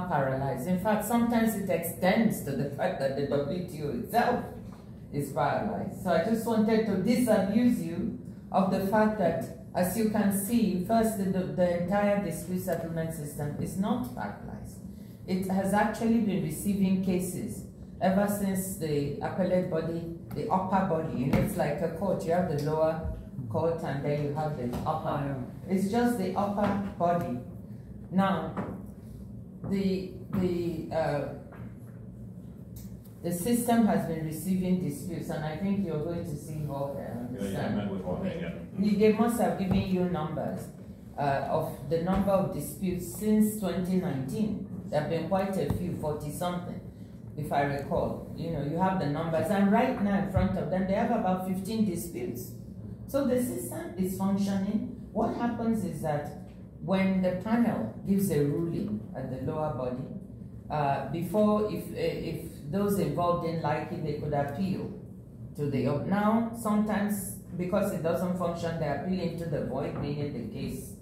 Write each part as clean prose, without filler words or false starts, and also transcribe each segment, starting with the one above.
paralyzed. In fact, sometimes it extends to the fact that the WTO itself is paralyzed. So I just wanted to disabuse you of the fact that, as you can see, first, the entire dispute settlement system is not paralyzed. It has actually been receiving cases ever since the appellate body, the upper body, it's like a court. You have the lower court and then you have the upper. It's just the upper body. Now, the system has been receiving disputes, and I think you're going to see Jorge. They must have given you numbers of the number of disputes since 2019. There have been quite a few, 40-something, if I recall. You have the numbers, and right now in front of them, they have about 15 disputes. So the system is functioning. What happens is that when the panel gives a ruling at the lower body, before, if those involved didn't like it, they could appeal to the up. Now, sometimes, because it doesn't function, they're appealing to the void, meaning the case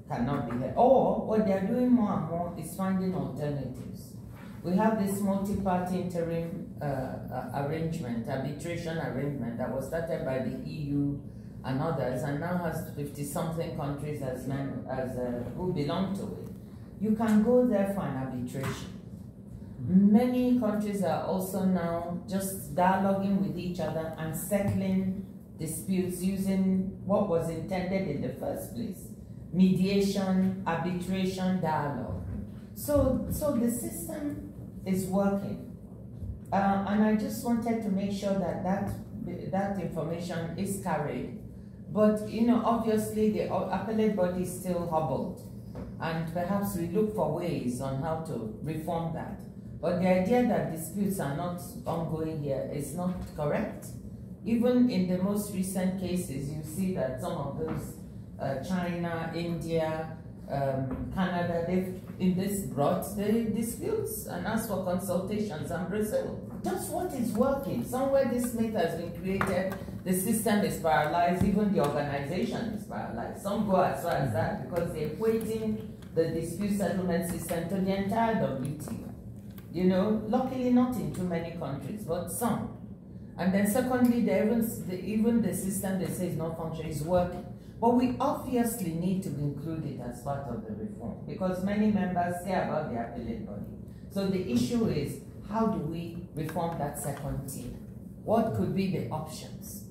cannot be heard. Or what they're doing more and more is finding alternatives. We have this multi-party interim arrangement, arbitration arrangement that was started by the EU and others, and now has 50-something countries who belong to it. You can go there for an arbitration. Many countries are also now just dialoguing with each other and settling disputes using what was intended in the first place: mediation, arbitration, dialogue. So the system is working. And I just wanted to make sure that information is carried. But, obviously the appellate body is still hobbled. And perhaps we look for ways on how to reform that. But the idea that disputes are not ongoing here is not correct. Even in the most recent cases, you see that some of those, China, India, Canada, they've brought the disputes and asked for consultations, and Brazil. Just what is working? Somewhere this myth has been created, the system is paralyzed, even the organization is paralyzed. Some go as far as that because they're equating the dispute settlement system to the entire WTO. Luckily not in too many countries, but some. And then secondly, even the system they say is not functioning is working. But we obviously need to include it as part of the reform because many members care about the appellate body. So the issue is, how do we reform that second tier? What could be the options?